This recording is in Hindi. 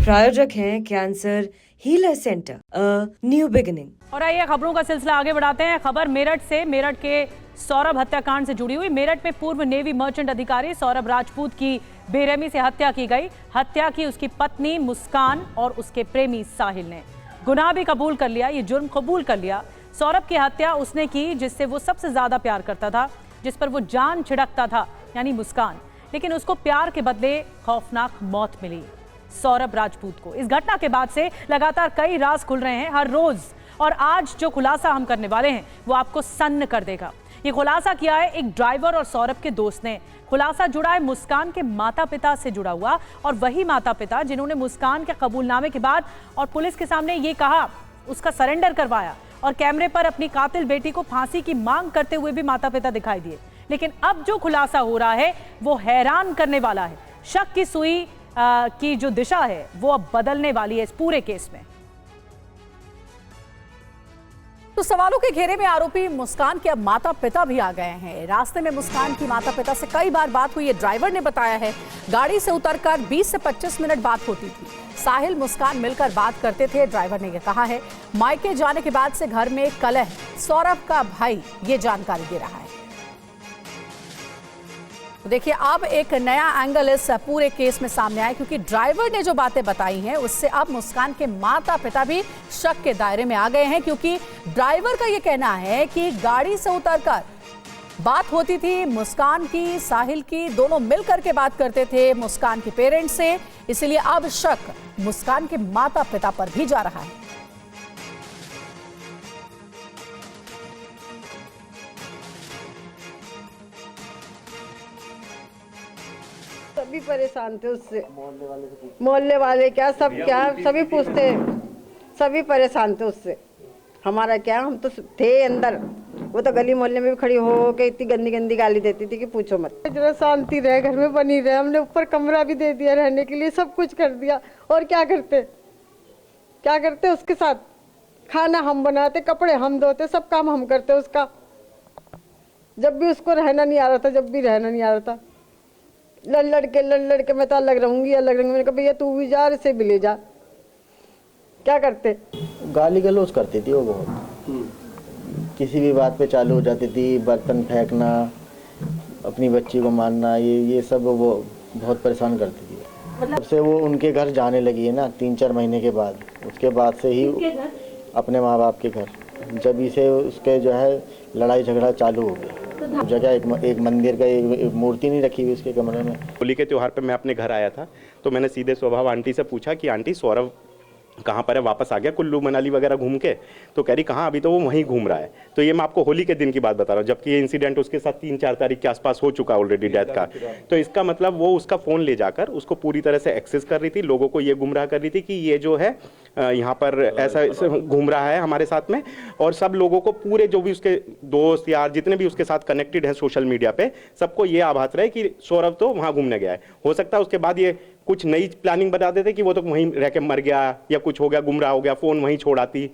प्रायोजक हैं cancer healer centre, a new beginning. और आइए खबरों का सिलसिला आगे बढ़ाते हैं। खबर मेरठ से, मेरठ के सौरभ हत्याकांड से जुड़ी हुई। मेरठ में पूर्व नेवी मर्चेंट अधिकारी सौरभ राजपूत की बेरहमी से हत्या की गई। हत्या की उसकी पत्नी मुस्कान और उसके प्रेमी साहिल ने। गुनाह भी कबूल कर लिया, ये जुर्म कबूल कर लिया। सौरभ की हत्या उसने की जिससे वो सबसे ज्यादा प्यार करता था, जिस पर वो जान छिड़कता था, यानी मुस्कान। लेकिन उसको प्यार के बदले खौफनाक मौत मिली सौरभ राजपूत को। इस घटना के बाद से लगातार कई राज खुल रहे हैं हर रोज, और आज जो खुलासा हम करने वाले हैं वो आपको सन्न कर देगा। ये खुलासा किया है एक ड्राइवर और सौरभ के दोस्त ने। खुलासा जुड़ा है मुस्कान के माता पिता से जुड़ा हुआ, और वही माता पिता जिन्होंने मुस्कान के कबूलनामे के बाद और पुलिस के सामने ये कहा, उसका सरेंडर करवाया, और कैमरे पर अपनी कातिल बेटी को फांसी की मांग करते हुए भी माता पिता दिखाई दिए। लेकिन अब जो खुलासा हो रहा है वो हैरान करने वाला है। शक की सुई की जो दिशा है वो अब बदलने वाली है इस पूरे केस में। तो सवालों के घेरे में आरोपी मुस्कान के अब माता पिता भी आ गए हैं। रास्ते में मुस्कान की माता पिता से कई बार बात हुई है। ड्राइवर ने बताया है गाड़ी से उतरकर 20 से 25 मिनट बात होती थी। साहिल मुस्कान मिलकर बात करते थे। ड्राइवर ने यह कहा है मायके जाने के बाद से घर में कलह। सौरभ का भाई ये जानकारी दे रहा है। तो देखिए अब एक नया एंगल इस पूरे केस में सामने आया, क्योंकि ड्राइवर ने जो बातें बताई हैं उससे अब मुस्कान के माता पिता भी शक के दायरे में आ गए हैं। क्योंकि ड्राइवर का ये कहना है कि गाड़ी से उतरकर बात होती थी मुस्कान की, साहिल की, दोनों मिलकर के बात करते थे मुस्कान के पेरेंट्स से। इसलिए अब शक मुस्कान के माता पिता पर भी जा रहा है। सभी परेशान थे उससे, मोहल्ले वाले क्या सब क्या सभी पूछते, सभी परेशान थे उससे। हमारा क्या, हम तो थे अंदर, वो तो गली मोहल्ले में भी खड़ी हो के इतनी गंदी गंदी गाली देती थी कि पूछो मत। जरा शांति रहे, घर में बनी रहे। हमने ऊपर कमरा भी दे दिया रहने के लिए, सब कुछ कर दिया। और क्या करते, क्या करते उसके साथ? खाना हम बनाते, कपड़े हम धोते, सब काम हम करते उसका। जब भी उसको रहना नहीं आ रहा था, जब भी रहना नहीं आ रहा था, लड़ के मैं तो अलग रहूंगी, अलग रहूंगी। मैंने कहा भैया तू भी जा, इसे भी ले जा। क्या करते? गाली गलौज करती थी वो बहुत। किसी भी बात पे चालू हो जाती थी, बर्तन फेंकना, अपनी बच्ची को मारना, ये सब वो बहुत परेशान करती थी। जब से वो उनके घर जाने लगी है ना 3-4 महीने के बाद, उसके बाद से ही अपने माँ बाप के घर, जब इसे उसके जो है लड़ाई झगड़ा चालू हो गया। जगह एक मंदिर का एक मूर्ति नहीं रखी हुई उसके कमरे में। होली के त्यौहार पे मैं अपने घर आया था, तो मैंने सीधे स्वभाव आंटी से पूछा कि आंटी सौरभ कहाँ पर है, वापस आ गया कुल्लू मनाली वगैरह घूम के? तो कह रही कहाँ, अभी तो वो वहीं घूम रहा है। तो ये मैं आपको होली के दिन की बात बता रहा हूँ, जबकि ये इंसिडेंट उसके साथ 3-4 तारीख के आसपास हो चुका ऑलरेडी डेथ का। तो इसका मतलब वो उसका फ़ोन ले जाकर उसको पूरी तरह से एक्सेस कर रही थी, लोगों को ये गुमराह कर रही थी कि ये जो है यहाँ पर ऐसा घूम रहा है हमारे साथ में। और सब लोगों को, पूरे जो भी उसके दोस्त यार जितने भी उसके साथ कनेक्टेड हैं सोशल मीडिया पे, सबको ये आभास रहे कि सौरभ तो वहाँ घूमने गया है। हो सकता है उसके बाद ये कुछ नई प्लानिंग बता देते कि वो तो वहीं रह के मर गया या कुछ हो गया, गुमराह हो गया, फ़ोन वहीं छोड़ आती।